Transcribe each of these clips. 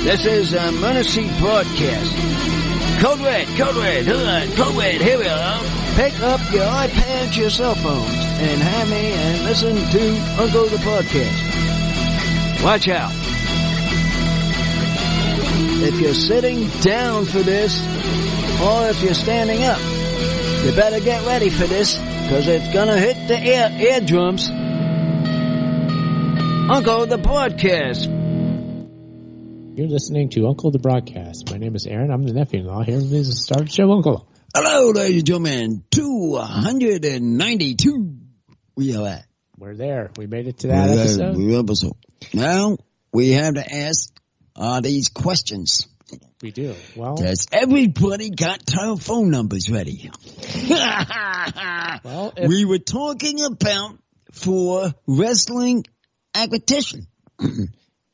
This is a Mercy broadcast. Code Red, here we are. Pick up your iPads, your cell phones, and have me and listen to Uncle the Podcast. Watch out. If you're sitting down for this, or if you're standing up, you better get ready for this, because it's gonna hit the eardrums. Uncle the Podcast. You're listening to Uncle the Broadcast. My name is Aaron. I'm the nephew-in-law. Here is the Star Show Uncle. Hello, ladies and gentlemen. 292. We are at. We're there. We made it to that episode. Now, we have to ask these questions. We do. Well, has everybody got telephone numbers ready? Well, we were talking about for wrestling acquisition.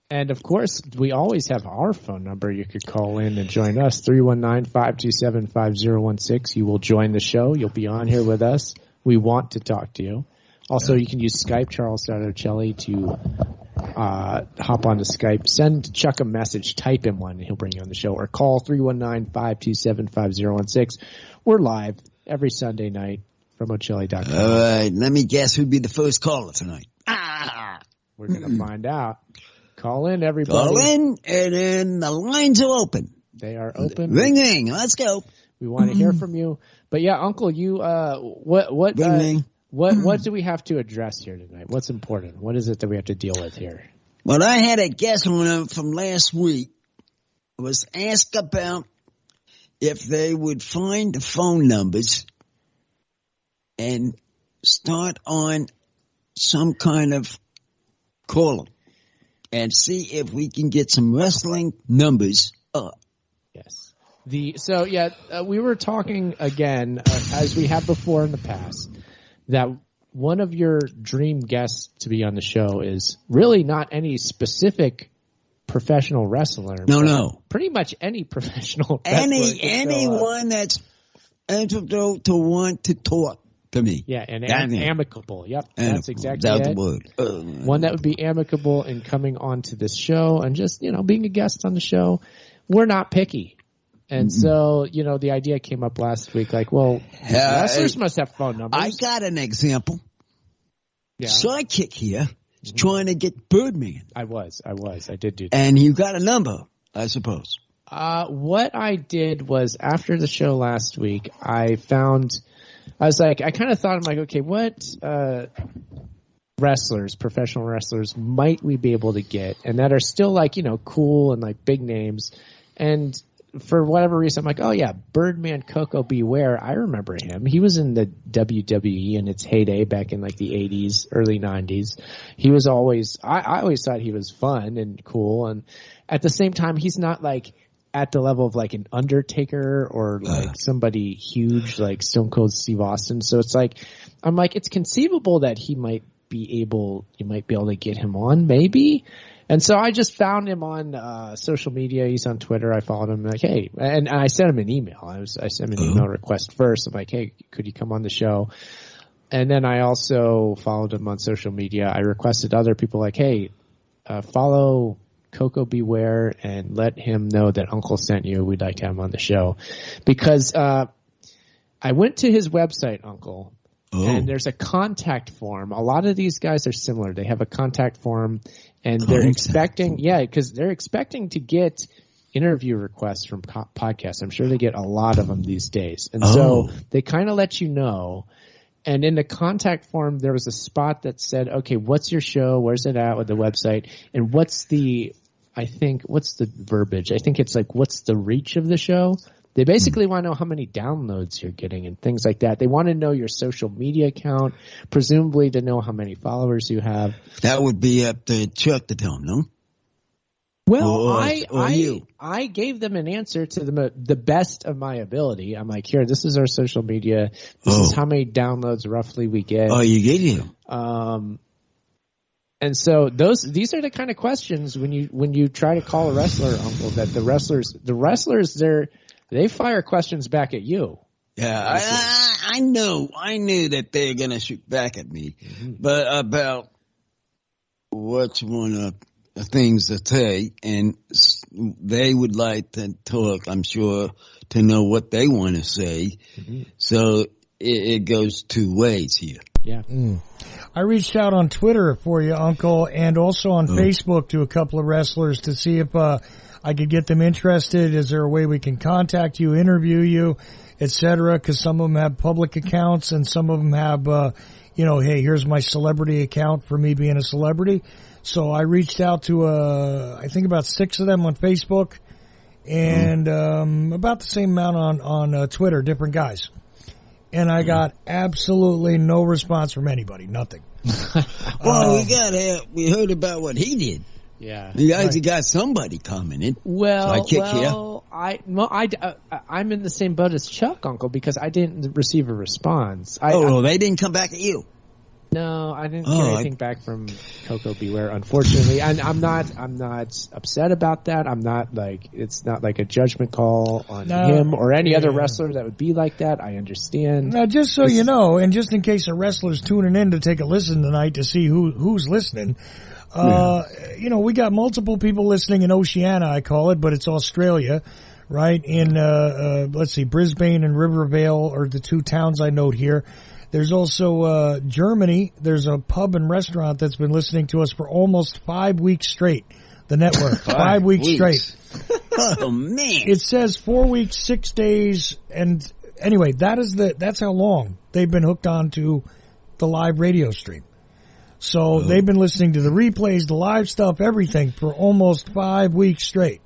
And, of course, we always have our phone number. You could call in and join us, 319-527-5016. You will join the show. You'll be on here with us. We want to talk to you. Also, you can use Skype, Charles Sartocelli, to hop onto Skype. Send Chuck a message. Type him one, and he'll bring you on the show. Or call 319-527-5016. We're live every Sunday night from Ocelli.com. All right. Let me guess who'd be the first caller tonight. We're going to find out. Call in, everybody. Call in, and then the lines are open. They are open. Ring, ring. Let's go. We want to hear from you. But yeah, Uncle, you what do we have to address here tonight? What's important? What is it that we have to deal with here? Well, I had a guest on them from last week. I was asked about if they would find the phone numbers and start on some kind of caller and see if we can get some wrestling numbers up. Yes. We were talking again, as we have before in the past, that one of your dream guests to be on the show is really not any specific professional wrestler. No. Pretty much any professional wrestler. Anyone that's entitled to want to talk to me. Yeah, and amicable. Yep, that's exactly it. The word. One that would be amicable in coming onto this show and just, being a guest on the show. We're not picky. And so, the idea came up last week, like, well, wrestlers must have phone numbers. I got an example. Yeah. Sidekick here is trying to get Birdman. I did do that. And you got a number, I suppose. What I did was, after the show last week, I kind of thought, I'm like, okay, what professional wrestlers might we be able to get, and that are still cool and like big names, and for whatever reason, I'm like, oh yeah, Birdman Koko B. Ware. I remember him. He was in the WWE in its heyday back in like the 80s, early 90s. He was always, I always thought he was fun and cool. And at the same time, he's not like at the level of like an Undertaker or like somebody huge like Stone Cold Steve Austin. So it's like, I'm like, it's conceivable that you might be able to get him on maybe. And so I just found him on social media. He's on Twitter. I followed him. Like, hey, and I sent him an email. I sent him an email request first. I'm like, hey, could you come on the show? And then I also followed him on social media. I requested other people like, hey, follow Koko B. Ware and let him know that Uncle sent you. We'd like to have him on the show. Because I went to his website, Uncle, and there's a contact form. A lot of these guys are similar. They have a contact form. And they're expecting to get interview requests from podcasts. I'm sure they get a lot of them these days. And so they kind of let you know. And in the contact form, there was a spot that said, okay, what's your show? Where's it at with the website? And what's the verbiage? I think it's like, what's the reach of the show? They basically want to know how many downloads you're getting and things like that. They want to know your social media account, presumably to know how many followers you have. That would be up to Chuck to tell them, no? Well, I gave them an answer to the best of my ability. I'm like, here, this is our social media. This is how many downloads roughly we get. Oh, you gave him. And so these are the kind of questions when you try to call a wrestler, Uncle, that the wrestlers they fire questions back at you. Yeah, I knew that they're gonna shoot back at me, but about what's one of the things to say, and they would like to talk, I'm sure, to know what they want to say. Mm-hmm. So it goes two ways here. Yeah. I reached out on Twitter for you, Uncle, and also on Facebook to a couple of wrestlers to see if I could get them interested. Is there a way we can contact you, interview you, etc.? Because some of them have public accounts and some of them have, hey, here's my celebrity account for me being a celebrity. So I reached out to, I think about 6 of them on Facebook and about the same amount on Twitter, different guys. And I got absolutely no response from anybody, nothing. Well, we heard about what he did. Yeah, you guys got somebody commenting. Well, I'm in the same boat as Chuck, Uncle, because I didn't receive a response. They didn't come back at you. No, I didn't get anything back from Koko B. Ware, unfortunately. And I'm not upset about that. I'm not it's not like a judgment call on him or any other wrestler that would be like that. I understand. Now, just so you know, and just in case a wrestler's tuning in to take a listen tonight to see who's listening, we got multiple people listening in Oceania, I call it, but it's Australia, right? In, let's see, Brisbane and Rivervale are the 2 towns I note here. There's also Germany. There's a pub and restaurant that's been listening to us for almost 5 weeks straight. The network, 5 weeks straight. Oh man! It says 4 weeks, 6 days, and anyway, that's how long they've been hooked on to the live radio stream. So they've been listening to the replays, the live stuff, everything for almost 5 weeks straight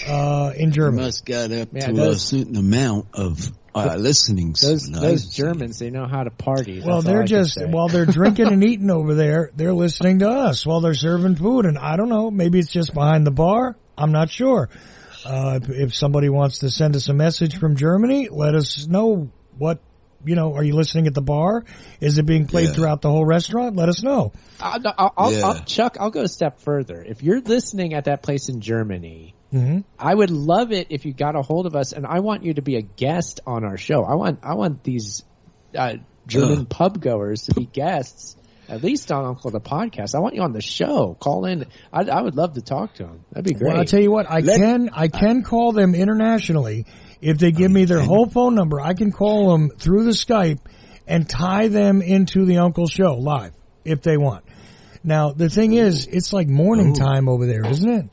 in Germany. Must got up to a certain amount of listening. Those Germans, they know how to party. Well, they're while they're drinking and eating over there, they're listening to us while they're serving food. And I don't know, maybe it's just behind the bar. I'm not sure. If somebody wants to send us a message from Germany, let us know what. Are you listening at the bar? Is it being played throughout the whole restaurant? Let us know. Chuck, I'll go a step further. If you're listening at that place in Germany, I would love it if you got a hold of us, and I want you to be a guest on our show. I want these German pub goers to be guests, at least on Uncle the Podcast. I want you on the show. Call in. I would love to talk to them. That'd be great. Well, I'll tell you what. I can call them internationally. If they give me their whole phone number, I can call them through the Skype and tie them into the Uncle Show live if they want. Now, the thing is, it's like morning time over there, isn't it?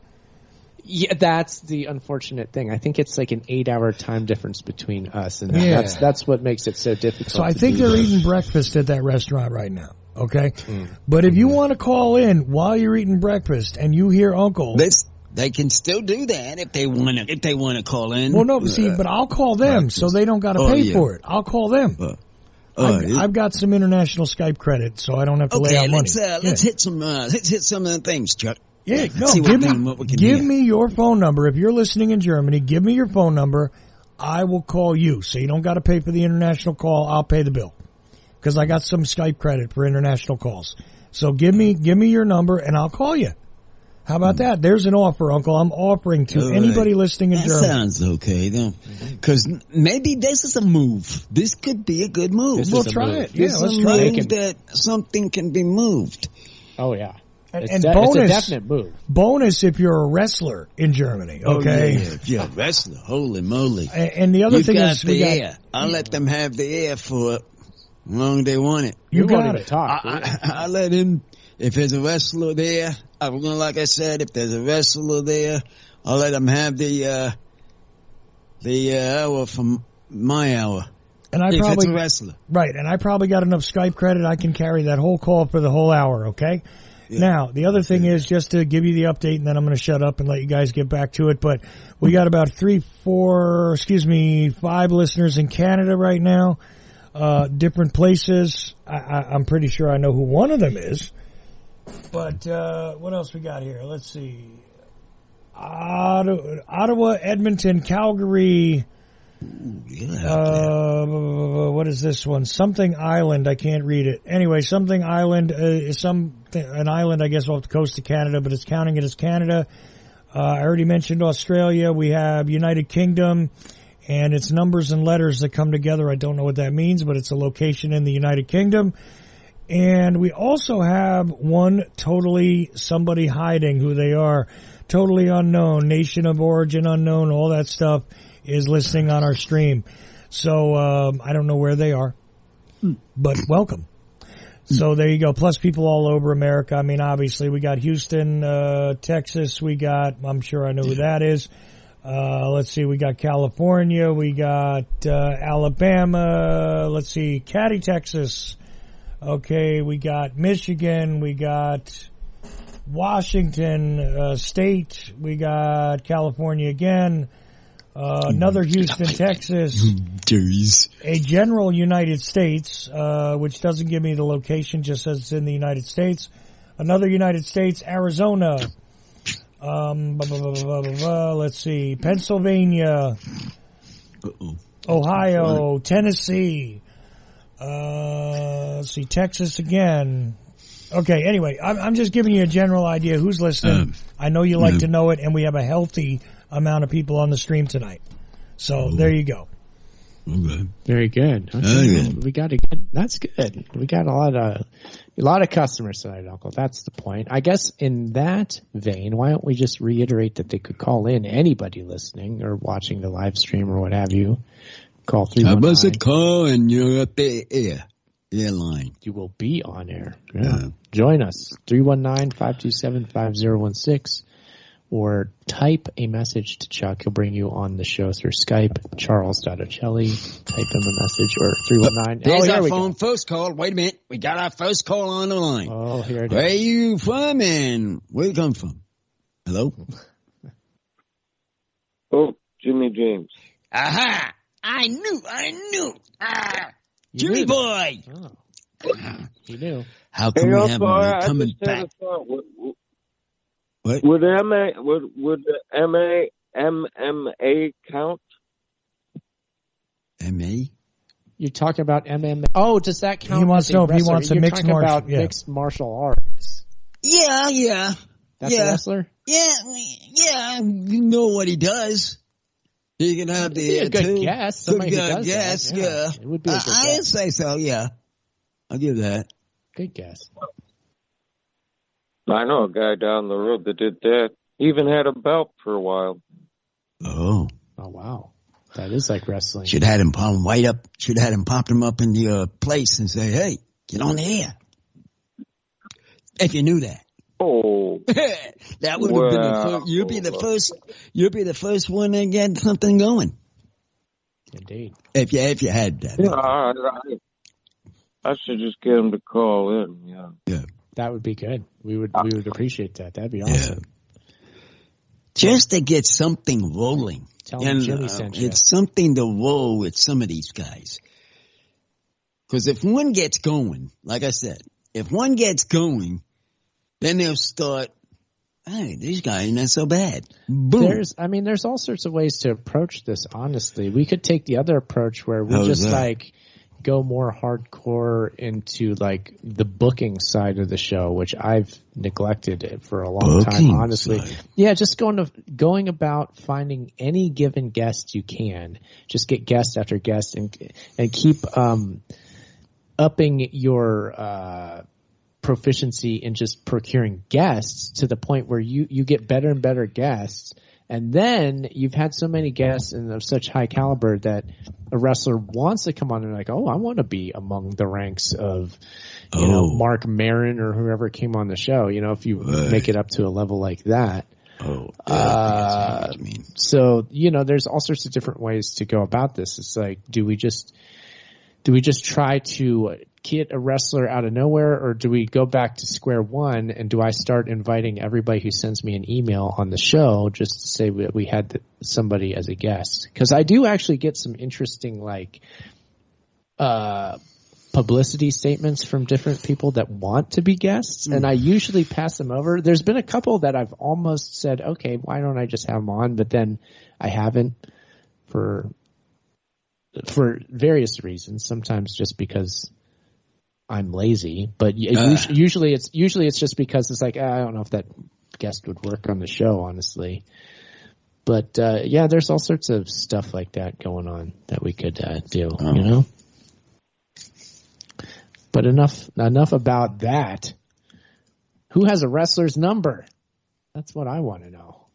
Yeah, that's the unfortunate thing. I think it's like an 8-hour time difference between us, and that's what makes it so difficult. So I think they're eating breakfast at that restaurant right now. Okay, but if you want to call in while you're eating breakfast and you hear Uncle. They can still do that if they want to call in. Well, no, but I'll call them so they don't got to pay for it. I'll call them. I've got some international Skype credit, so I don't have to lay out money. Let's hit some of the things, Chuck. Yeah, give me your phone number. If you're listening in Germany, give me your phone number. I will call you, so you don't got to pay for the international call. I'll pay the bill because I got some Skype credit for international calls. So give me your number, and I'll call you. How about that? There's an offer, Uncle. I'm offering to anybody listening in Germany. That sounds okay, because maybe this is a move. This could be a good move. We'll try it. Yeah, let's try it. That something can be moved. Oh, yeah. And bonus, it's a definite move. Bonus if you're a wrestler in Germany, okay? If you're a wrestler, holy moly. And the other thing is air. I'll let them have the air for as long as they want it. You got it. I'll let him. If there's a wrestler there, like I said, if there's a wrestler there, I'll let them have the hour from my hour. And it's a wrestler. Right, and I probably got enough Skype credit. I can carry that whole call for the whole hour, okay? Yeah. Now, the other thing is just to give you the update, and then I'm going to shut up and let you guys get back to it, but we got about 5 listeners in Canada right now, different places. I'm pretty sure I know who one of them is. But what else we got here? Let's see. Ottawa, Edmonton, Calgary. What is this one? Something Island. I can't read it. Anyway, something Island is an island, I guess, off the coast of Canada, but it's counting it as Canada. I already mentioned Australia. We have United Kingdom, and it's numbers and letters that come together. I don't know what that means, but it's a location in the United Kingdom. And we also have one totally somebody hiding who they are, totally unknown, nation of origin unknown, all that stuff is listening on our stream. So I don't know where they are, but welcome. So there you go. Plus people all over America. I mean, obviously we got Houston, Texas. We got, I'm sure I know who that is. Let's see. We got California. We got Alabama. Let's see. Caddy, Texas. Okay. We got Michigan. We got Washington State. We got California again. Another Houston, Texas. Jeez. A general United States, which doesn't give me the location, just says it's in the United States. Another United States, Arizona. Let's see, Pennsylvania, Ohio, Tennessee. Let's see, Texas again. Okay, anyway, I'm just giving you a general idea who's listening. I know you like to know it, and we have a healthy amount of people on the stream tonight. So there you go. Okay. Very good. Okay. We got a good. That's good. We got a lot of customers tonight, Uncle. That's the point. I guess in that vein, why don't we just reiterate that they could call in, anybody listening or watching the live stream or what have you. Call 319. How about a call and you're up the airline? You will be on air. Yeah. Join us. 319-527-5016. Or type a message to Chuck. He'll bring you on the show through Skype. Charles.Ocelli. Type him a message or 319. There's our phone first call. Wait a minute. We got our first call on the line. Oh, here it is. Where you from and where you come from? Hello? Oh, Jimmy James. Aha! I knew. Jimmy boy! Oh. You knew. How come we haven't been coming back? What? Would MMA count? MA? You're talking about MMA? Oh, does that count? He wants to know if he wants a mixed martial. Mixed martial arts. Yeah. That's a wrestler? Yeah. You know what he does. He can have a good guess. Somebody who does that. Yeah. It would be a good guess. I'd say so, yeah. I'll give that. Good guess. I know a guy down the road that did that. He even had a belt for a while. Oh, wow. That is like wrestling. Should have had him popped him up in the place and say, hey, get on the air. If you knew that. Oh. That would have been the first, you'll be the first one to get something going. Indeed. If you had that. Yeah, I should just get him to call in, Yeah. That would be good. We would appreciate that. That'd be awesome. Yeah. Just to get something rolling. Tell him Jimmy sent you. It's something to roll with some of these guys. Because if one gets going, like I said, if one gets going, then they'll start, hey, these guys not so bad. Boom. There's all sorts of ways to approach this, honestly. We could take the other approach where we go more hardcore into like the booking side of the show, which I've neglected for a long time, honestly. Side. Yeah, just going about finding any given guest you can. Just get guest after guest and keep upping your proficiency in just procuring guests to the point where you get better and better guests. And then you've had so many guests and of such high caliber that a wrestler wants to come on and like, oh, I want to be among the ranks of, Mark Maron or whoever came on the show. If you make it up to a level like that. Oh, yeah, what you mean. So, there's all sorts of different ways to go about this. It's like, do we just try to get a wrestler out of nowhere, or do we go back to square one and do I start inviting everybody who sends me an email on the show just to say that we had somebody as a guest? Because I do actually get some interesting publicity statements from different people that want to be guests, and I usually pass them over. There's been a couple that I've almost said, okay, why don't I just have them on? But then I haven't for various reasons. Sometimes just because I'm lazy, but usually it's just because it's like, I don't know if that guest would work on the show, honestly. But there's all sorts of stuff like that going on that we could do, But enough about that. Who has a wrestler's number? That's what I want to know.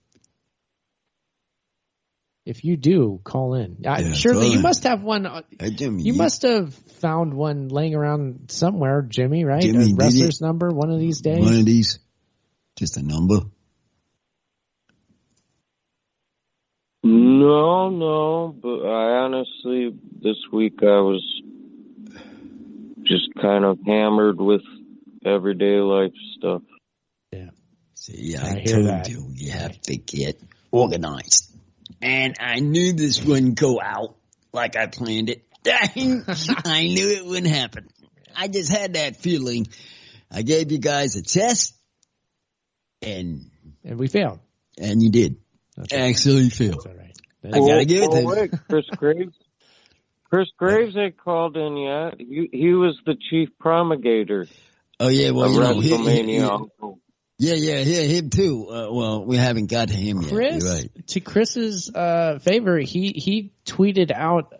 If you do, call in. Surely you must have one. You must have found one laying around somewhere, Jimmy, right? Jimmy, a wrestler's number one of these days? One of these. Just a number. No, but I honestly, this week I was just kind of hammered with everyday life stuff. Yeah. See, I told you have to get organized. And I knew this wouldn't go out like I planned it. I knew it wouldn't happen. I just had that feeling. I gave you guys a test, and we failed. And you did. Actually failed. That's all right. I gotta give it to wait, Chris Graves. Chris Graves ain't called in yet. He was the chief promulgator. Oh yeah, well, WrestleMania. Yeah, him too. Well, we haven't got to him yet. You're right. To Chris's favor, he tweeted out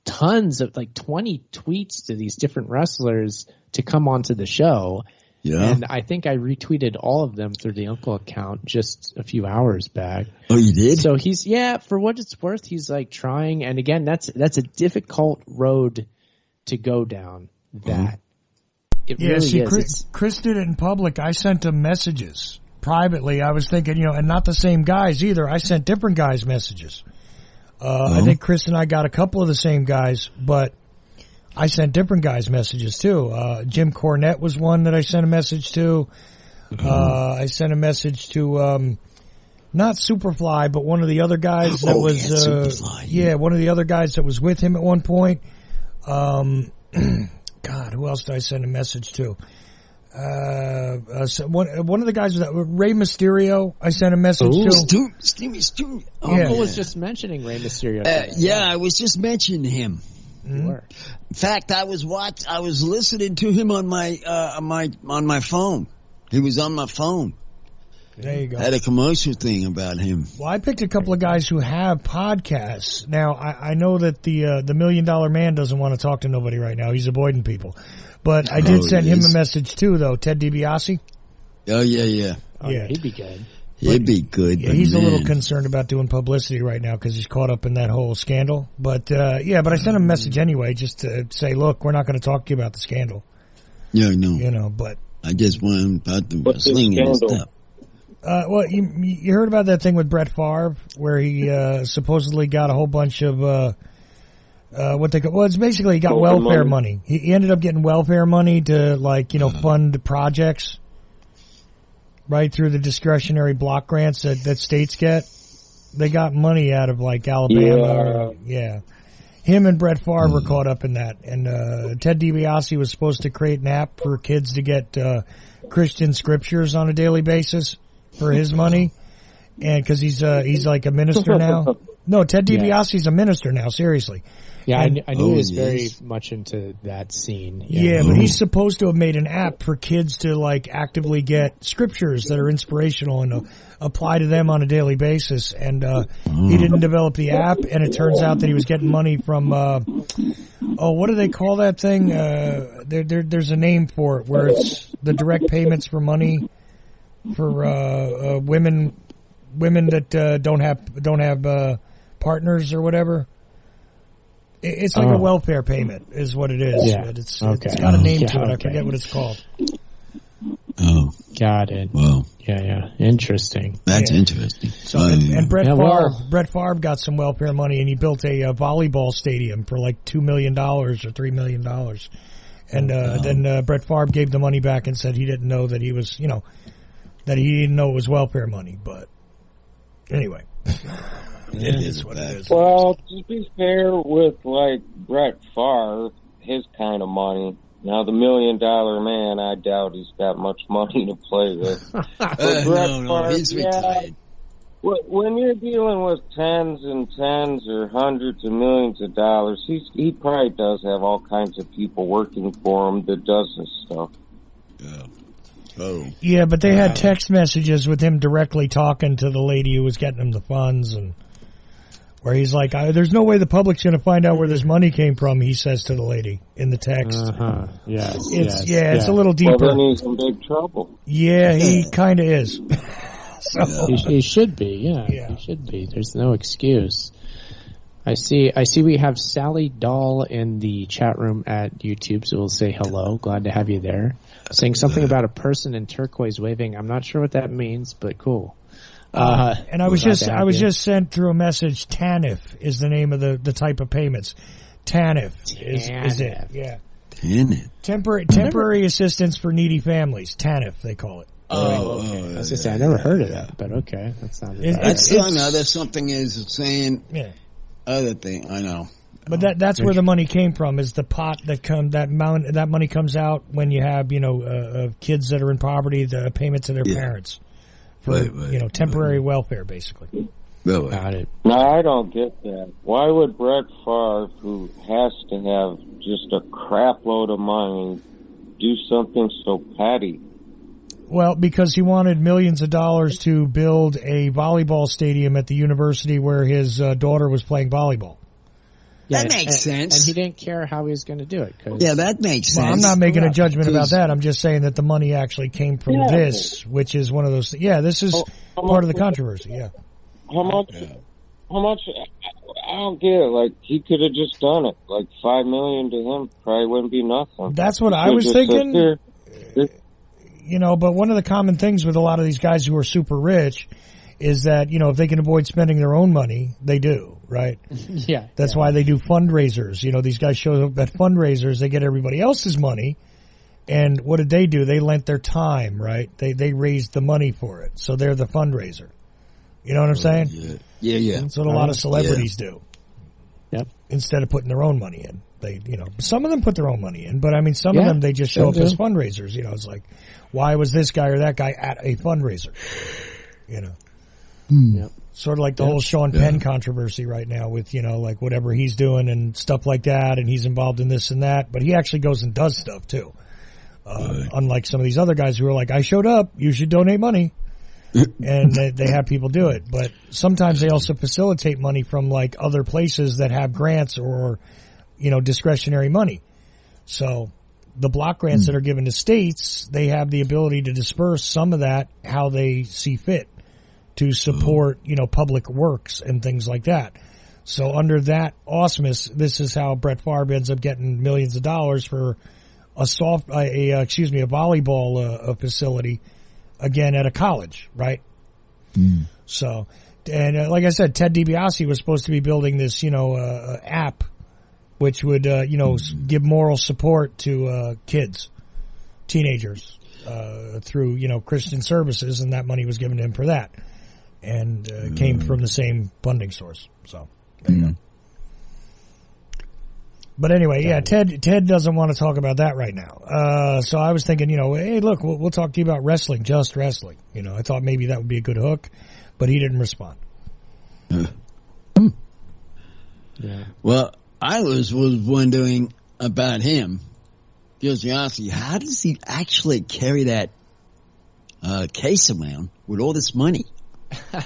tons of 20 tweets to these different wrestlers to come onto the show. Yeah. And I think I retweeted all of them through the Uncle account just a few hours back. Oh, you did? So for what it's worth, he's trying. And again, that's a difficult road to go down. That. It really is. Chris did it in public. I sent him messages privately. I was thinking, and not the same guys either. I sent different guys messages. I think Chris and I got a couple of the same guys, but I sent different guys messages too. Jim Cornette was one that I sent a message to. I sent a message to, not Superfly, but one of the other guys that was, Superfly. One of the other guys that was with him at one point. God, who else did I send a message to? So one of the guys was Rey Mysterio. I sent a message to. Stevie. Uncle was just mentioning Rey Mysterio. I was just mentioning him. Mm-hmm. In fact, I was listening to him on my phone. He was on my phone. There you go. I had a commercial thing about him. Well, I picked a couple of guys who have podcasts. Now, I know that the $1 Million Man doesn't want to talk to nobody right now. He's avoiding people. But I did send him a message too, though. Ted DiBiase. Oh, yeah. Oh, yeah, he'd be good. He'd be good. Yeah, he's a little concerned about doing publicity right now because he's caught up in that whole scandal. But, but I sent him a message anyway just to say, look, we're not going to talk to you about the scandal. Yeah, I know. But I just want about the wrestling and stuff. Well, you heard about that thing with Brett Favre where he supposedly got a whole bunch of it's basically he got welfare money. He ended up getting welfare money to fund projects right through the discretionary block grants that states get. They got money out of Alabama. Him and Brett Favre were caught up in that. And Ted DiBiase was supposed to create an app for kids to get Christian scriptures on a daily basis for his money, and because he's like a minister now. No, Ted DiBiase's a minister now. Seriously. Yeah, I knew he was very much into that scene. Yeah, but he's supposed to have made an app for kids to actively get scriptures that are inspirational and apply to them on a daily basis. And he didn't develop the app, and it turns out that he was getting money from what do they call that thing? There's a name for it where it's the direct payments for money for women that don't have partners or whatever. It's like a welfare payment is what it is. Yeah. It's got a name to it. I forget what it's called. Oh. Got it. Well. Yeah. Interesting. That's interesting. So, and Brett Favre got some welfare money and he built a volleyball stadium for $2 million or $3 million. And then Brett Favre gave the money back and said he didn't know that he was, that he didn't know it was welfare money. But anyway. It is what it is. Well, to be fair with Brett Favre, his kind of money. Now the $1 Million Man, I doubt he's got much money to play with. No, he's retired. When you're dealing with tens and tens or hundreds of millions of dollars, he probably does have all kinds of people working for him that does this stuff. Yeah. Oh. Yeah, but they had text messages with him directly talking to the lady who was getting him the funds and Where he's like, there's no way the public's going to find out where this money came from, he says to the lady in the text. Yes, it's a little deeper. Well, then he's in big trouble. Yeah, he kind of is. So. He should be, he should be. There's no excuse. I see we have Sally Dahl in the chat room at YouTube, so we'll say hello. Glad to have you there. Saying something about a person in turquoise waving. I'm not sure what that means, but cool. And I was just sent through a message. TANF is the name of the type of payments. TANF is it? Yeah. TANF. Temporary assistance for needy families. TANF they call it. Okay. I was gonna say I never heard of that, but okay, that sounded. There's something is saying. Yeah. Other thing I know. But that's where the money came from. Is the pot that money comes out when you have kids that are in poverty, the payment to their parents. For temporary welfare, basically. Got it. No, I don't get that. Why would Brett Favre, who has to have just a crap load of money, do something so petty? Well, because he wanted millions of dollars to build a volleyball stadium at the university where his daughter was playing volleyball. That makes sense. And he didn't care how he was going to do it. Yeah, that makes sense. Well, I'm not making a judgment about that. I'm just saying that the money actually came from this, which is one of those. Yeah, this is part of the controversy. Yeah. How much? I don't get it. Like, he could have just done it. Like, $5 million to him probably wouldn't be nothing. That's what I was thinking. But one of the common things with a lot of these guys who are super rich is that, if they can avoid spending their own money, they do, right? Yeah. That's why they do fundraisers. These guys show up at fundraisers, they get everybody else's money, and what did they do? They lent their time, right? They raised the money for it, so they're the fundraiser. You know what I'm saying? Yeah. That's what a lot of celebrities do. Yep. Instead of putting their own money in. They, some of them put their own money in, but I mean, some of them, they just show up as fundraisers. It's like, why was this guy or that guy at a fundraiser? Yep. Sort of like the whole Sean Penn controversy right now with, like whatever he's doing and stuff like that, and he's involved in this and that, but he actually goes and does stuff too. Unlike some of these other guys who are like, I showed up, you should donate money. And they have people do it. But sometimes they also facilitate money from like other places that have grants or, discretionary money. So the block grants that are given to states, they have the ability to disperse some of that how they see fit to support, public works and things like that. So under that auspice, this is how Brett Favre ends up getting millions of dollars for a volleyball facility, again at a college, right? So, and like I said, Ted DiBiase was supposed to be building this, app, which would, give moral support to teenagers through, Christian services, and that money was given to him for that, and came from the same funding source. So, there you go. But anyway, Ted doesn't want to talk about that right now. So I was thinking, hey, look, we'll talk to you about wrestling, just wrestling. I thought maybe that would be a good hook, but he didn't respond. Yeah. Well, I was wondering about him, DiBiase. How does he actually carry that case around with all this money,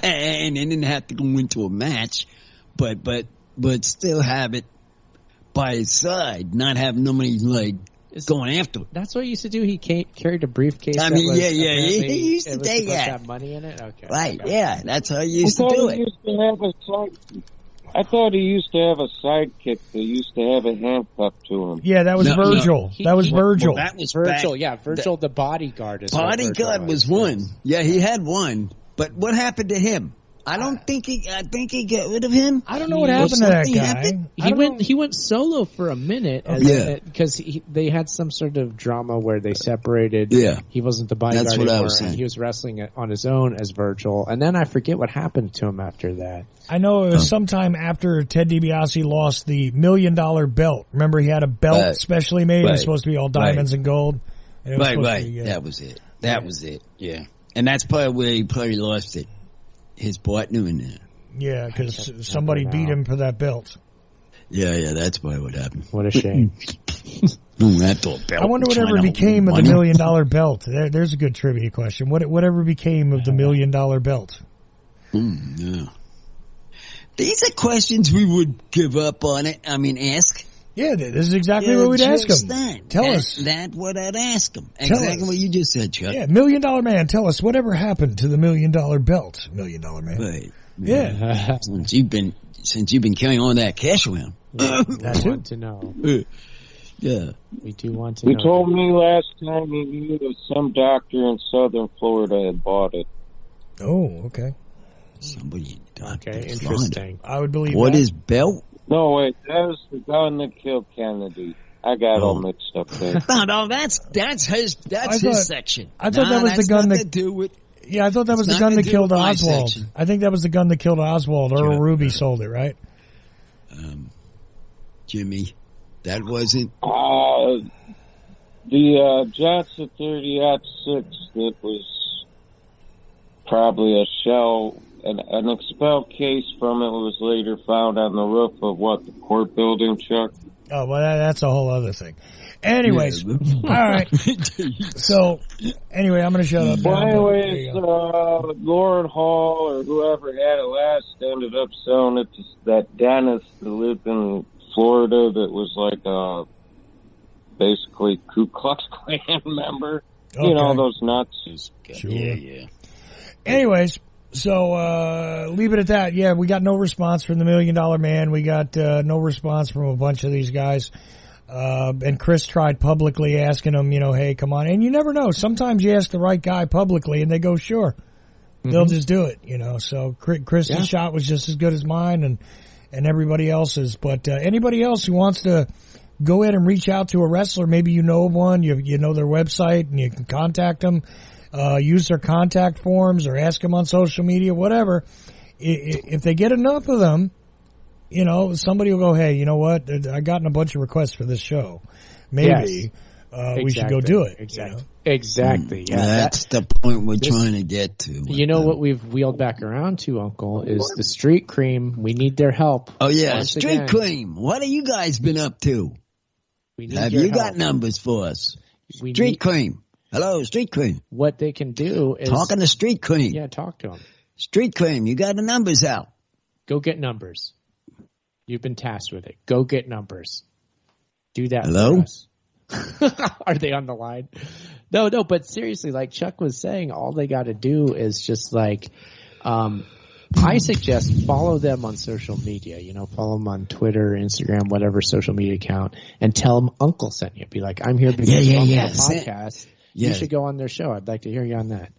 and then have to go into a match, but still have it by his side, not have nobody like going after him. That's what he used to do. He carried a briefcase. I mean, he used to take that. Have money in it. Okay, right? Okay. Yeah, that's how he used to do it. I thought he used to have a sidekick that used to have a handcuff to him. Yeah, that was Virgil. That was Virgil. That was Virgil. Yeah, Virgil, the bodyguard. Bodyguard was one. Yeah, he had one. But what happened to him? I think he got rid of him. I don't know what happened to that guy. He went solo for a minute because they had some sort of drama where they separated. Yeah, he wasn't the bodyguard anymore. I was saying. He was wrestling on his own as Virgil, and then I forget what happened to him after that. I know it was sometime after Ted DiBiase lost the $1 million belt. Remember, he had a belt specially made. It was supposed to be all diamonds and gold. And Right. That was it. That was it. Yeah, and that's probably where he probably lost it. His partner in there. Yeah, because somebody beat him for that belt. Yeah, that's probably what happened. What a shame. I wonder whatever became of the $1 million belt. There's a good trivia question. Whatever became of the $1 million belt? Yeah. These are questions we would give up on it. I mean, ask. Yeah, this is exactly what we'd ask him. Tell us. That's what I'd ask him. Exactly what you just said, Chuck. Yeah, $1 Million Man, tell us whatever happened to the $1 Million belt, $1 Million Man. Right. Yeah. Since you've been carrying all that cash around. We want to know. Yeah. We do want to know. You told me last time you knew that some doctor in southern Florida had bought it. Oh, okay. Somebody. Okay, interesting. I would believe What that. is belt? No, wait, that was the gun that killed Kennedy. I got all mixed up there. No, that's his section. I thought that was the gun that do with. Yeah, I thought that was the gun that killed Oswald. I think that was the gun that killed Oswald. Earl Ruby sold it, right? Jimmy, that wasn't. The Johnson 30-06 that was probably a shell. An expelled case from it was later found on the roof of the court building, Chuck? Oh, well, that's a whole other thing. Anyways, all right. So, anyway, I'm going to shut up now. Well, anyways, Lauren Hall or whoever had it last ended up selling it to that dentist that lived in Florida that was like basically Ku Klux Klan member. Okay. You know, those nuts. Sure. Yeah. Anyways, so leave it at that. Yeah, we got no response from the $1 Million Man. We got no response from a bunch of these guys. And Chris tried publicly asking him, hey, come on. And you never know. Sometimes you ask the right guy publicly and they go, sure. Mm-hmm. They'll just do it, So Chris's shot was just as good as mine and everybody else's. But anybody else who wants to go ahead and reach out to a wrestler, maybe you know one, you know their website and you can contact them. Use their contact forms or ask them on social media, whatever. If they get enough of them, somebody will go, hey, you know what? I've gotten a bunch of requests for this show. Maybe we should go do it. Exactly. Yeah, that's the point we're trying to get to. What we've wheeled back around to, Uncle, is the Street Cream. We need their help. Oh, yeah. Street Cream. What have you guys been up to? Have you got numbers for us? Street Cream. Hello, Street Cream. What they can do is... Talking to Street Cream. Yeah, talk to them. Street Cream, you got the numbers out. Go get numbers. You've been tasked with it. Go get numbers. Do that Hello? for us. Are they on the line? No, but seriously, like Chuck was saying, all they got to do is just I suggest follow them on social media. Follow them on Twitter, Instagram, whatever social media account, and tell them Uncle sent you. Be like, I'm here because of the podcast. You should go on their show. I'd like to hear you on that.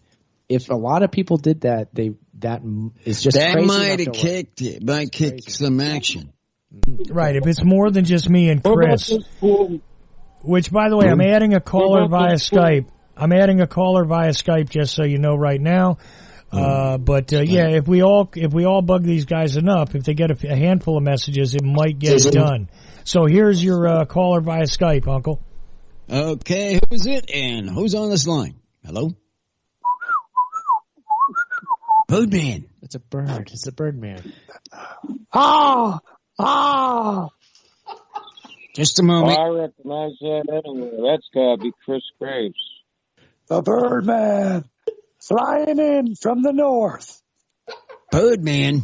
If a lot of people did that, that is just that crazy might kick some action. Right. If it's more than just me and Chris, which, by the way, I'm adding a caller via Skype. Just so you know right now. If we all bug these guys enough, if they get a handful of messages, it might get it done. So here's your caller via Skype, Uncle. Okay, who's it and who's on this line? Hello? Birdman. It's a bird. It's a Birdman. Just a moment. I recognize that anyway. That's got to be Chris Graves. The Birdman. Flying in from the north. Birdman.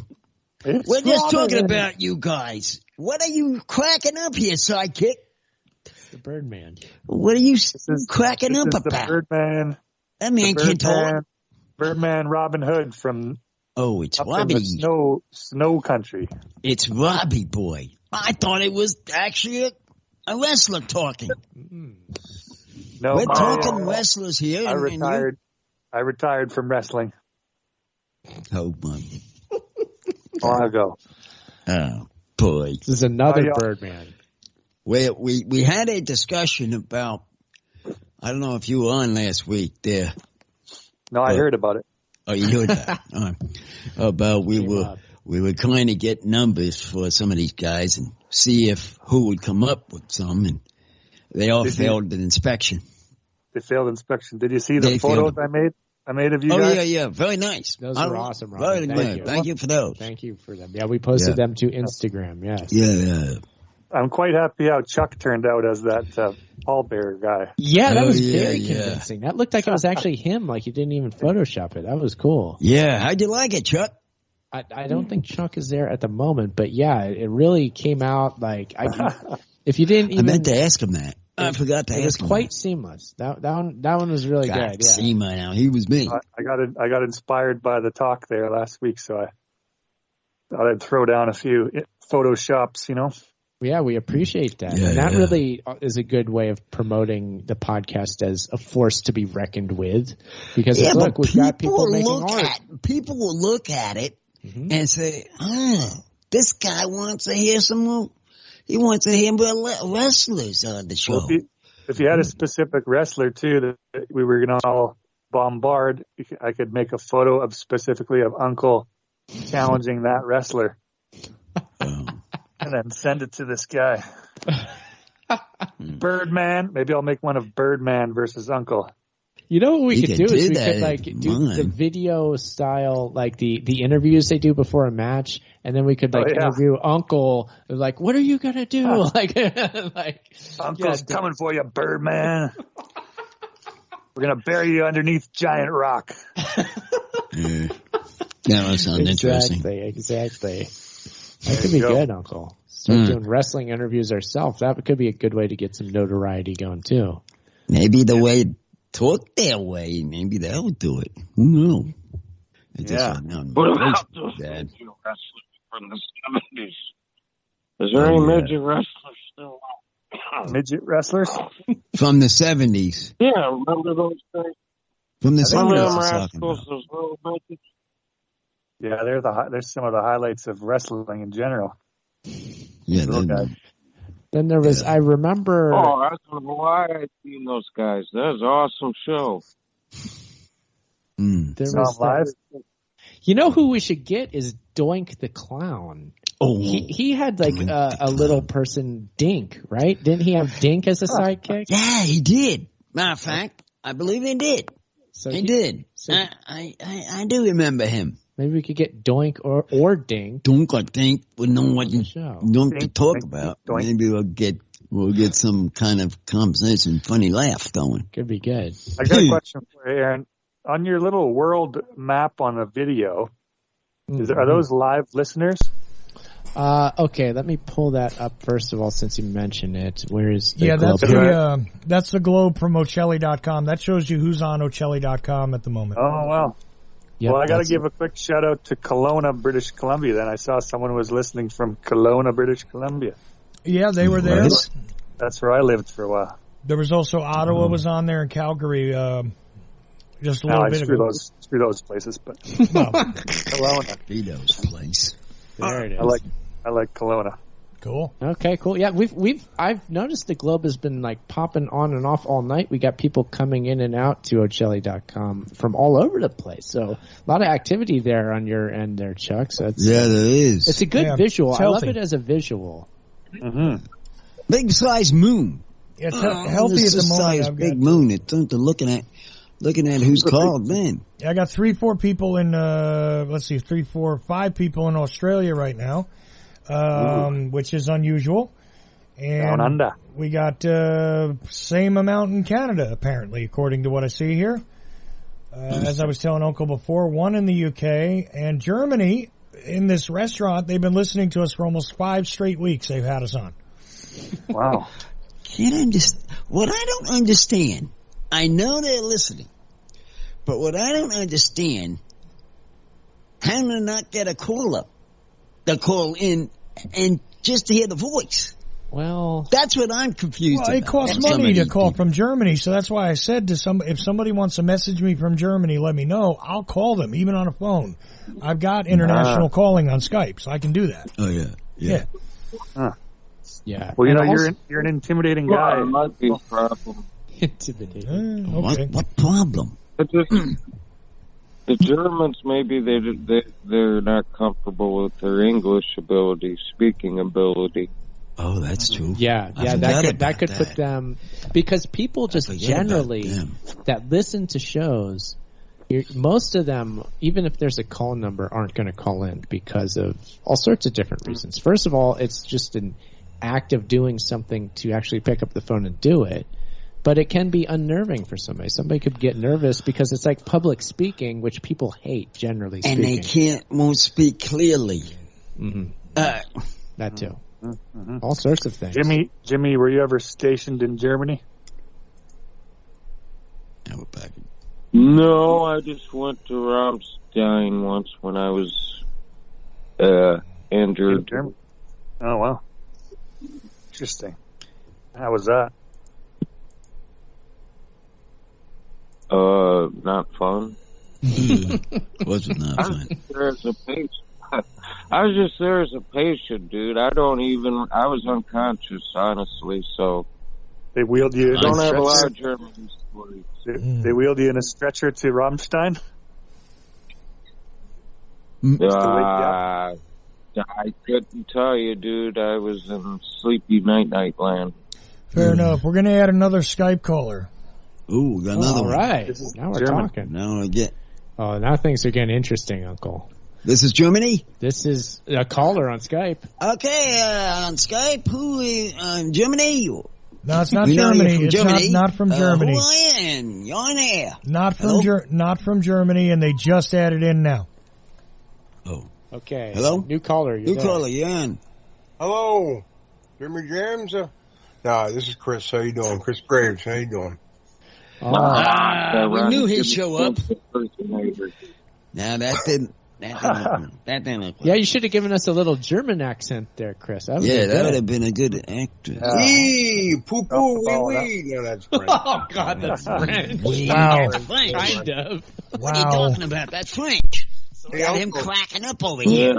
We're just talking about you guys. What are you cracking up here, sidekick? The Birdman. What are you cracking up about? The Birdman. That man can't talk. Birdman Robin Hood from it's Robbie. The snow country. It's Robbie boy. I thought it was actually a wrestler talking. No, we're talking wrestlers here. I retired from wrestling. Oh my! A while ago. Oh boy! This is another Birdman. We had a discussion about. I don't know if you were on last week there. No, I heard about it. Oh, you heard that? About we were trying to get numbers for some of these guys and see who would come up with some, and they all failed the inspection. They failed inspection. Did you see the photos I made of you guys? Oh, yeah. Very nice. Those were awesome, Robin. Thank you for those. Thank you for them. Yeah, we posted them to Instagram, yes. Yeah. I'm quite happy how Chuck turned out as that pallbearer guy. Yeah, that was very convincing. That looked like it was actually him, like you didn't even Photoshop it. That was cool. Yeah, how'd you like it, Chuck? I don't think Chuck is there at the moment, but yeah, it really came out like if you didn't even. I meant to ask him that. I forgot to ask him. It was quite seamless. That one was really good. Yeah. Seema now. He was me. I got inspired by the talk there last week, so I thought I'd throw down a few Photoshops, Yeah, we appreciate that. Yeah, and that really is a good way of promoting the podcast as a force to be reckoned with. Because look, we've got people making art. People will look at it and say, this guy wants to hear some more. He wants to hear wrestlers on the show. Well, if you had a specific wrestler, too, that we were going to all bombard, I could make a photo of specifically of Uncle challenging that wrestler. And then send it to this guy. Birdman. Maybe I'll make one of Birdman versus Uncle. You know what we could do is we could do the video style, like the interviews they do before a match, and then we could interview Uncle, like, what are you gonna do? Like Uncle's coming for you, Birdman. We're gonna bury you underneath giant rock. Yeah, that sounds interesting. Exactly. That could be good, Uncle. Start doing wrestling interviews ourselves. That could be a good way to get some notoriety going too. Maybe the way talk their way, maybe they'll do it. Who knows? What about those midget wrestlers from the 70s? Is there any midget wrestlers still out? Midget wrestlers? From the 70s. Yeah, remember those things? From the 70s. Rascals, those little midgets? Yeah, they're some of the highlights of wrestling in general. Yeah, then there was, I remember. Oh, I don't know why I've seen those guys. That was an awesome show. There was live. You know who we should get is Doink the Clown. Oh, he had like a little person, Dink, right? Didn't he have Dink as a sidekick? Yeah, he did. Matter of fact, I believe he did. So he did. So I do remember him. Maybe we could get Doink or Dink. Doink, I think, would know what to talk about. Doink. Maybe we'll get some kind of conversation, funny laugh going. Could be good. I got a question for you, Aaron. On your little world map on the video, are those live listeners? Okay, let me pull that up first of all since you mentioned it. Where is the globe? That's the globe from Ocelli.com. That shows you who's on Ocelli.com at the moment. Oh, wow. Yep, well, I got to give a quick shout out to Kelowna, British Columbia. Then I saw someone was listening from Kelowna, British Columbia. Yeah, they were there. That's where I lived for a while. There was also Ottawa was on there, and Calgary. Just a little bit ago. Screw those places, but Kelowna. Vito's place. There it is. I like Kelowna. Cool. Okay, cool. Yeah, I've noticed the globe has been like popping on and off all night. We got people coming in and out to Ocelli.com from all over the place. So a lot of activity there on your end there, Chuck. So there is. It's a good visual. I love it as a visual. Mm-hmm. Big size moon. Yeah, it's healthy at the moment. Big moon. It's looking at who's called then. Yeah, I got 3-4 people in 3, 4, 5 people in Australia right now. Which is unusual. And down under. We got same amount in Canada, apparently, according to what I see here. As I was telling Uncle before, 1 in the UK and Germany. In this restaurant, they've been listening to us for almost 5 straight weeks. They've had us on. Wow. What I don't understand, I know they're listening, but what I don't understand, how do they not get a call up? They call in and just to hear the voice. Well, that's what I'm confused about. It costs money to call from Germany, so that's why I said to if somebody wants to message me from Germany, let me know. I'll call them, even on a phone. I've got international calling on Skype, so I can do that. Oh yeah. Yeah. Well, you're an intimidating guy. It might be a problem. Intimidating. Okay. What problem? The Germans, maybe they're not comfortable with their English ability, speaking ability. Oh, that's true. Yeah, that could put them, because people just generally that listen to shows, most of them, even if there's a call number, aren't going to call in because of all sorts of different reasons. First of all, it's just an act of doing something to actually pick up the phone and do it. but it can be unnerving for somebody. Somebody could get nervous because it's like public speaking, which people hate, generally speaking. And they won't speak clearly. Mm-hmm. That too. Mm-hmm. All sorts of things. Jimmy, were you ever stationed in Germany? No, I just went to Rammstein once when I was injured. Oh, wow. Interesting. How was that? Not fun. Was it not fun? I was just there as a patient, dude. I was unconscious, honestly, so. They wheeled you. Don't have a lot of German stories. They wheeled you in a stretcher to Rammstein? I couldn't tell you, dude. I was in sleepy night land. Fair enough. We're going to add another Skype caller. Ooh, we got another one. All right. Now we're talking. Now I get. Oh, now things are getting interesting, Uncle. This is Germany? This is a caller on Skype. Okay, on Skype, who is Germany? No, it's not Germany. It's Germany. Not from Germany. Who are you? You're on air. Not from Germany, and they just added in now. Oh. Okay. Hello? New caller. New caller, you're on. Hello. Jimmy James? No, this is Chris. How you doing? Chris Graves. How you doing? We knew he'd show up. Now that didn't Yeah, you should have given us a little German accent there, Chris. That would have been a good actress. Wee, poo poo, wee wee. No, that's French. Oh God, that's French. Wow. Kind of. What are you talking about? That's French. Hey, Got him cracking up over here.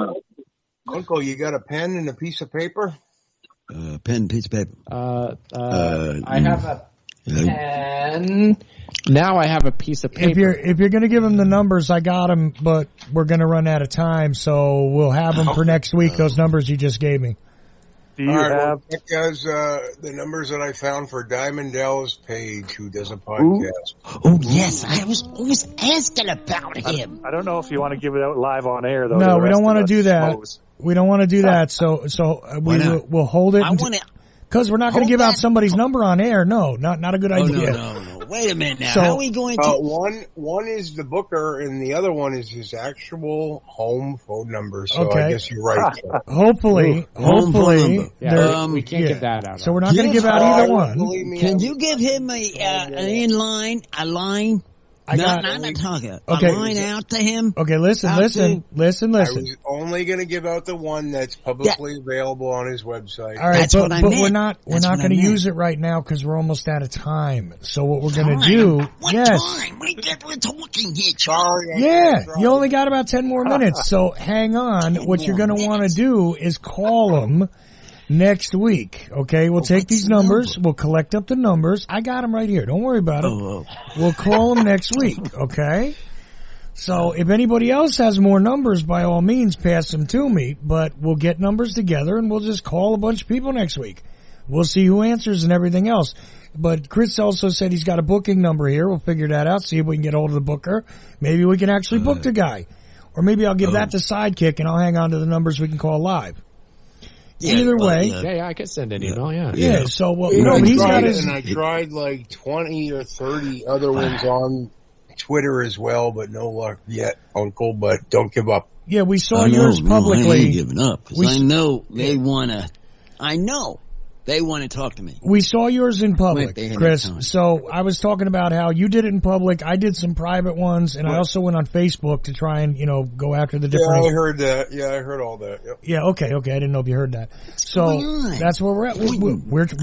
Uncle, you got a pen and a piece of paper? Pen, piece of paper. I have a pen. Now I have a piece of paper. If you're going to give him the numbers, I got them, but we're going to run out of time, so we'll have them for next week. Those numbers you just gave me. Do you have because the numbers that I found for Diamond Dallas Page, who does a podcast? Oh yes, I was always asking about him. I don't know if you want to give it out live on air though. No, we don't want to do that. We don't want to do that. So we'll hold it. Because we're not going to give out somebody's number on air. No, not a good idea. No. Wait a minute now. How are we going to? One is the booker, and the other one is his actual home phone number. So I guess you're right. Hopefully. Yeah, we can't give that out. So we're not going to give out either one. Can you give him a line? A line out to him. Okay, listen. I was only going to give out the one that's publicly available on his website. All right, that's what I meant. We're not going to use it right now because we're almost out of time. So what we're going to do? What time? We're talking here, Charlie. Yeah, you only got about 10 more minutes. So hang on. What you're going to want to do is call them next week. Okay, we'll take these numbers. We'll collect up the numbers. I got them right here. Don't worry about it. We'll call them next week. Okay. So if anybody else has more numbers, by all means, pass them to me. But we'll get numbers together and we'll just call a bunch of people next week. We'll see who answers and everything else. But Chris also said he's got a booking number here. We'll figure that out. See if we can get hold of the booker. Maybe we can actually book the guy. Or maybe I'll give that to Sidekick and I'll hang on to the numbers we can call live. Either way. Yeah, I could send an email, Yeah, so, I tried like 20 or 30 other ones on Twitter as well, but no luck yet, Uncle, but don't give up. Yeah, we saw yours publicly. I ain't giving up, because I know they want to talk to me. We saw yours in public, Chris. So I was talking about how you did it in public. I did some private ones, and I also went on Facebook to try and, go after the different... Yeah, I heard that. Yeah, I heard all that. Yep. Yeah, okay. I didn't know if you heard that. So that's where we're at. We're working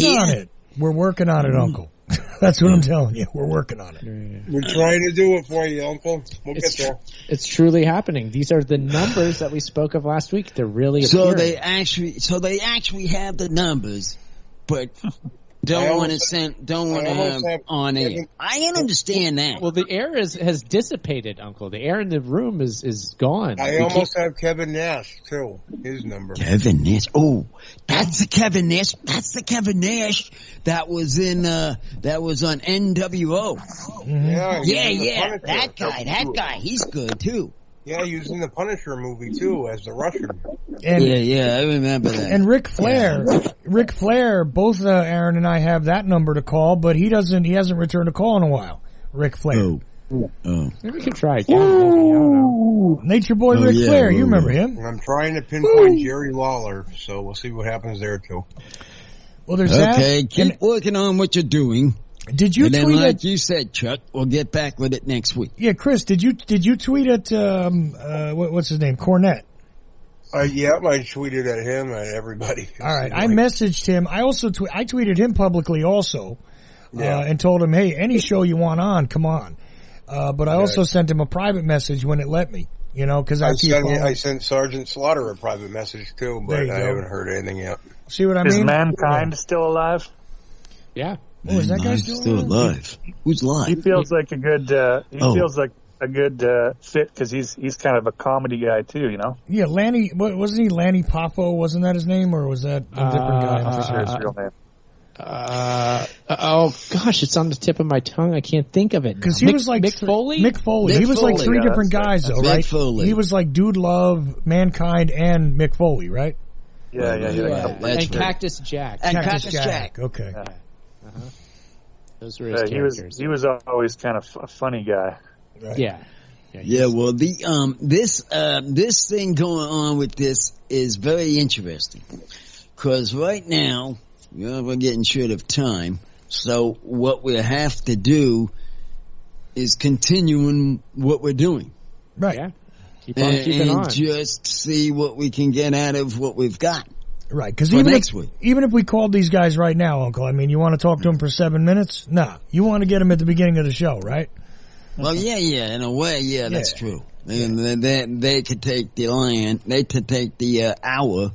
on it. We're working on it, Uncle. That's what I'm telling you. We're working on it. We're trying to do it for you, Uncle. We'll get there. It's truly happening. These are the numbers that we spoke of last week. They're really appearing. So they actually have the numbers, but don't want to have on air. I can understand that. Well, the air has dissipated, Uncle. The air in the room is gone. I almost have Kevin Nash too. His number. Kevin Nash. Oh, that's the Kevin Nash. That's the Kevin Nash that was on NWO. Mm-hmm. Yeah. That guy. He's good too. Yeah, he was in the Punisher movie too as the Russian. And, Yeah, I remember that. And Ric Flair, both Aaron and I have that number to call, but he hasn't returned a call in a while. Ric Flair. Oh. Maybe we could try again. Maybe, I don't know. Nature Boy Ric Flair, you remember him? And I'm trying to pinpoint Jerry Lawler, so we'll see what happens there too. Well, there's that. Okay, keep working on what you're doing. Did you and then, tweet like at? you said, Chuck, we'll get back with it next week. Yeah, Chris, did you tweet at what's his name, Cornette? Yeah, I tweeted at him and everybody. All right, I messaged him. I also I tweeted him publicly also, and told him, hey, any show you want on, come on. But I also sent him a private message when it let me, because I sent Sergeant Slaughter a private message too, but I haven't heard anything yet. See what I mean? Is Mankind still alive? Yeah. Oh, is that guy still alive? Who's alive? He feels like a good. Feels like a good fit because he's kind of a comedy guy too. Yeah, Lanny. Wasn't he Lanny Poffo? Wasn't that his name, or was that a different guy? I'm not sure his real name. Oh gosh, it's on the tip of my tongue. I can't think of it. Because he was like Mick Foley. Mick Foley. He was like three different guys, though, right? Foley. He was like Dude Love, Mankind, and Mick Foley, right? Yeah. And Cactus Jack. And Cactus Jack. Okay. Yeah. Those were his characters. He was always kind of a funny guy. Right. Yeah. Yeah, well, this thing going on with this is very interesting because right now we're getting short of time. So what we have to do is continuing what we're doing. Right. Yeah. Keep on keeping on. Just see what we can get out of what we've got. Right, because even if we called these guys right now, Uncle, I mean, you want to talk to them for 7 minutes? Nah, you want to get them at the beginning of the show, right? Well, yeah, in a way, that's true. And they could take they could take the hour.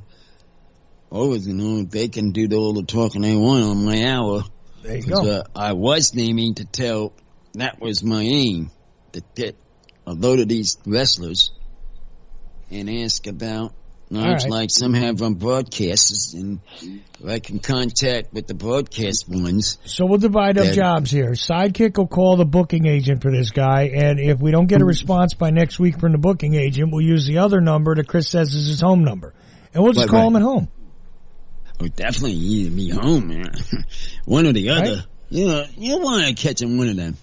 They can do all the talking they want on my hour. There you go. I was aiming to tell, that was my aim, to get a load of these wrestlers and ask about, like some have on broadcasters, and I can contact with the broadcast ones. So we'll divide up jobs here. Sidekick will call the booking agent for this guy, and if we don't get a response by next week from the booking agent, we'll use the other number that Chris says is his home number, and we'll just call him at home. Oh, definitely need to be home, man. One or the other. Right? You want to catch him one of them.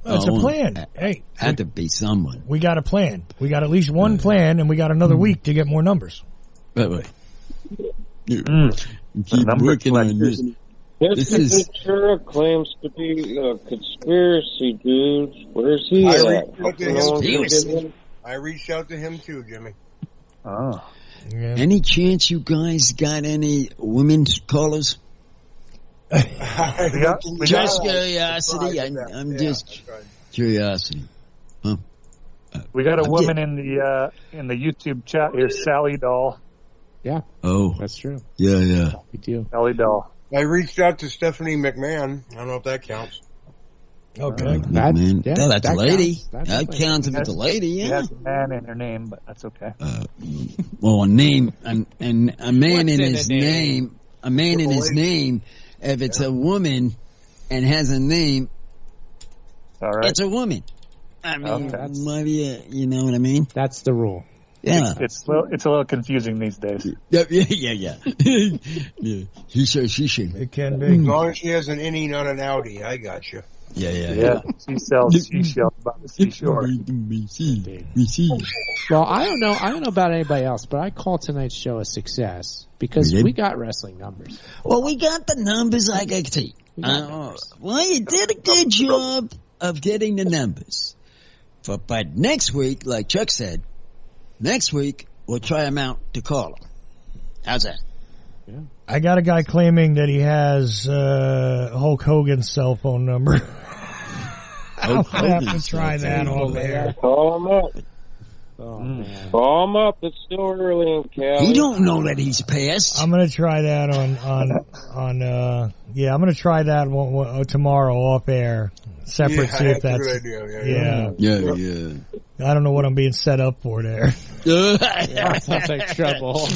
That's a plan. Hey, had to be someone. We got a plan. We got at least one plan, and we got another week to get more numbers. Right. Keep working on this. This Ventura claims to be a conspiracy dude. Where's he at? I reached out to him too, Jimmy. Oh. Yeah. Any chance you guys got any women's callers? Just curiosity. I'm just curiosity. Huh? We got a woman in the YouTube chat here, Sally Doll. Yeah. Oh, that's true. Yeah. We do. Sally Doll. I reached out to Stephanie McMahon. I don't know if that counts. Okay. That's a lady. Counts. That counts if it's a lady, yeah. She has a man in her name, but that's okay. Well, a name, and a man in his name, if it's a woman and has a name, all right. It's a woman. I mean, maybe, you know what I mean? That's the rule. Yeah. It's a little confusing these days. Yeah. Yeah. He said, she should. It can be. As long as she has an innie, not an outie, I got you. Yeah. She sells seashells by the seashore. We see. Well, I don't know about anybody else, but I call tonight's show a success because we got wrestling numbers. Well, we got the numbers, I can see. Well, you did a good job of getting the numbers. But next week, like Chuck said, we'll try them out to call them. How's that? Yeah. I got a guy claiming that he has Hulk Hogan's cell phone number. I'll have to try that on there. Call him up. Oh, man. Call him up. It's still early in Cali. He don't know that he's passed. I'm gonna try that I'm gonna try that tomorrow off air. Separate, see if that's a good idea. Yeah. I don't know what I'm being set up for there. Sounds like trouble.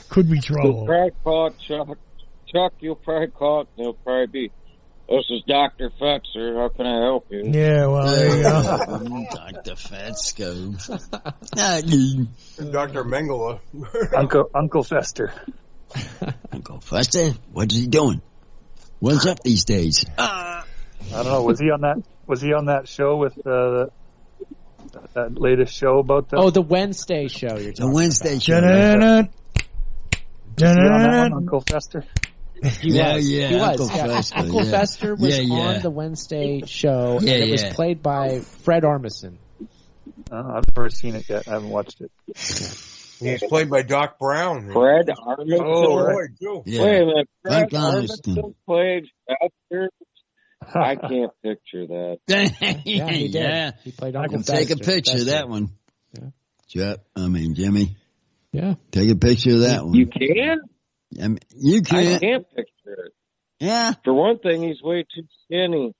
Could be trouble. You'll probably call Chuck. Chuck, you'll probably call it. It'll probably be, This is Dr. Fetzer. How can I help you? Yeah, well, there you go. Dr. Fatsco. Dr. Mengele. Uncle Fester. Uncle Fester, what's he doing? What's up these days? I don't know. Was he on that show with that latest show about the? Oh, the Wednesday show you're talking The Wednesday show. Dun-dun-dun-dun. Was he on that one, Dun-dun-dun-dun. Uncle Fester? He Yeah, was. yeah, He was. Uncle Yeah. Fester, Uncle yeah. Fester was Yeah, yeah. on the Wednesday show, Yeah, and it was yeah. played by Fred Armisen. I've never seen it yet. I haven't watched it. He's played by Doc Brown. Fred Armisen. Oh, boy, Joe. Yeah. Wait a minute. Fred Frank Armisen. Armisen played Fester? I can't picture that. Yeah, he did. Yeah. He played I Uncle can take a Fester. picture of that one. Yeah. Jimmy, Yeah. take a picture of that one. You can? I mean, you I can't. can't picture it. Yeah, For one thing, he's way too skinny.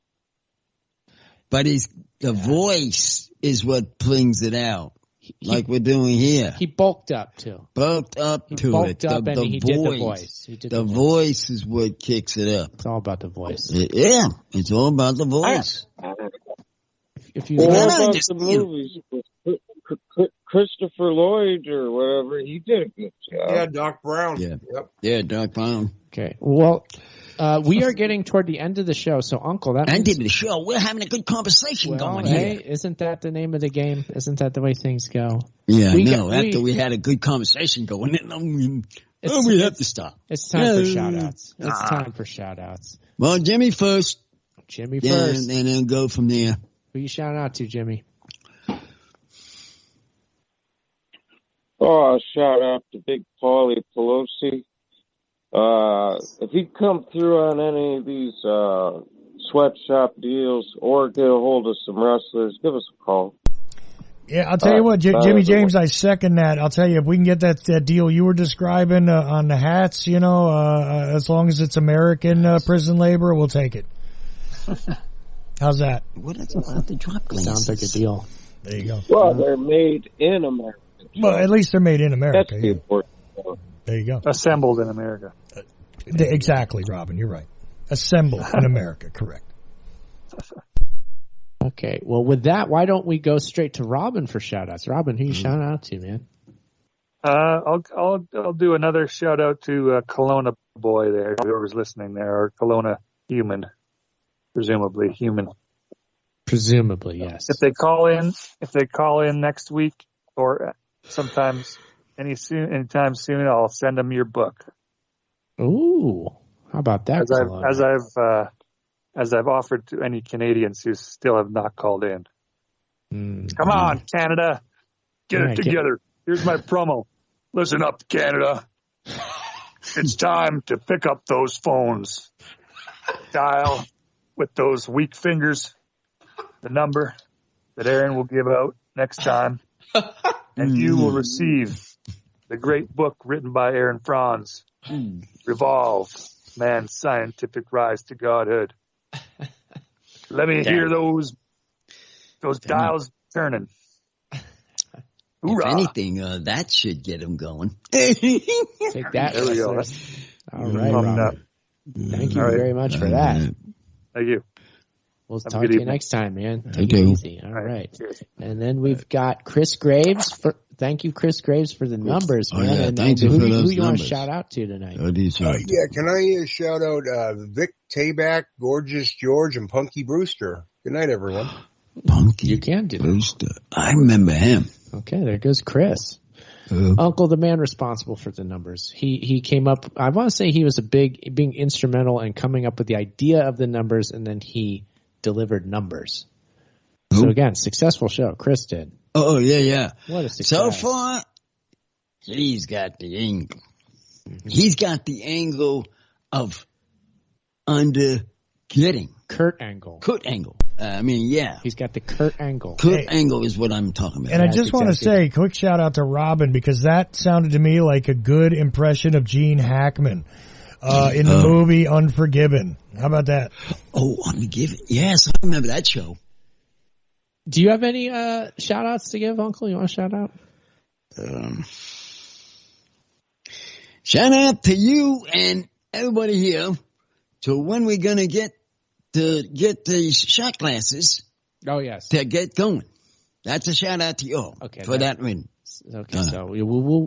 but the voice is what brings it out, like we're doing here. He bulked up too. Bulked up He to bulked it. up and he did the voice. He did The the voice. voice is what kicks it up. It's all about the voice. Yeah, it's all about the voice. If you Well, Yeah, what no, about just, the you know. movies? Christopher Lloyd or whatever, he did a good job. Yeah, Doc Brown. Yeah. Yep. Yeah, Doc Brown. okay, well, we are getting toward the end of the show, so Uncle, that End means, of the show. We're having a good conversation well, going hey, here. isn't that the name of the game? Isn't that the way things go? Yeah, we no. got- After we- we had a good conversation going, we It's- have to stop. It's time for Yeah. shout outs. It's Ah. time for shout outs. Well, Jimmy first, Jimmy yeah, first. and then go from there. Who you shout out to, Jimmy? Oh, shout out to Big Paulie Pelosi. If he'd come through on any of these sweatshop deals or get a hold of some wrestlers, give us a call. Yeah, I'll tell you what, Jimmy James, I second that. I'll tell you, if we can get that deal you were describing on the hats, as long as it's American prison labor, we'll take it. How's that? What is about the drop glasses? Sounds like a deal. There you go. Well, they're made in America. Well, at least they're made in That's America. the Yeah. important part. There you go. Assembled in America. Exactly, Robin. You're right. Assembled in America. Correct. Okay, well, with that, why don't we go straight to Robin for shout outs? Robin, who you shout out to, man? I'll do another shout out to Kelowna boy there, whoever's listening there, or Kelowna human, presumably human. Presumably, yes. If they call in next week or sometimes anytime soon, I'll send them your book. Ooh, how about that? As I've offered to any Canadians who still have not called in. Come on, Canada, get it together. Here's my promo. Listen up, Canada. It's time to pick up those phones. Dial with those weak fingers the number that Aaron will give out next time, and you will receive the great book written by Aaron Franz, Revolve, Man's Scientific Rise to Godhood. Let me hear those dials turning. If Hoorah. anything, that should get him going. Take that. There we go. All right, Robin. Thank you very much for that. Thank you. We'll Have a talk good to you evening. next time, man. Thank Take it you. easy. All right. Cheers. And then we've got Chris Graves. Thank you, Chris Graves, for the numbers, Oh, man. yeah, And thank you who for those who you want numbers. to shout out to tonight? What do you say? Yeah, can I shout out Vic Tabak, Gorgeous George, and Punky Brewster? Good night, everyone. Punky You can do that. Brewster. I remember him. Okay, there goes Chris. Uncle, the man responsible for the numbers. He came up, I want to say he was being instrumental in coming up with the idea of the numbers, and then he delivered numbers. Who? So again, successful show. Chris did. Oh, yeah. What a success. So far, he's got the angle. He's got the angle of getting. Kurt Angle. Kurt Angle. Yeah. He's got the Kurt Angle. Kurt Angle is what I'm talking about. And I That's just want to exactly- say, quick shout out to Robin, because that sounded to me like a good impression of Gene Hackman in the movie Unforgiven. How about that? Oh, Unforgiven. Yes, I remember that show. Do you have any shout outs to give, Uncle? You want to shout out? Shout out to you and everybody here to when we're going to get to get these shot glasses Oh, yes. to get going. That's a shout out to you all for that win. Okay, so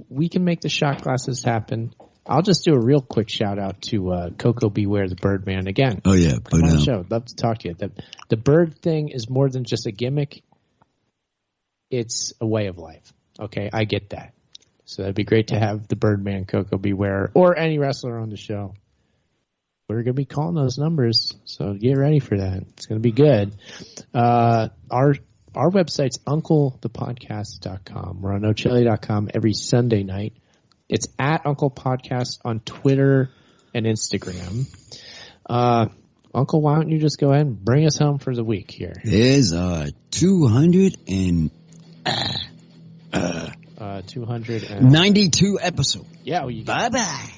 we can make the shot glasses happen. I'll just do a real quick shout out to Coco Beware, the Birdman again. Oh yeah, come on the show. Love to talk to you. The bird thing is more than just a gimmick. It's a way of life. Okay, I get that. So that'd be great to have the Birdman, Coco Beware, or any wrestler on the show. We're going to be calling those numbers, so get ready for that. It's going to be good. Our website's UncleThePodcast.com. We're on NoChili.com every Sunday night. It's at Uncle Podcast on Twitter and Instagram. Uncle, why don't you just go ahead and bring us home for the week here? There's 292 episode. Yeah. Bye-bye.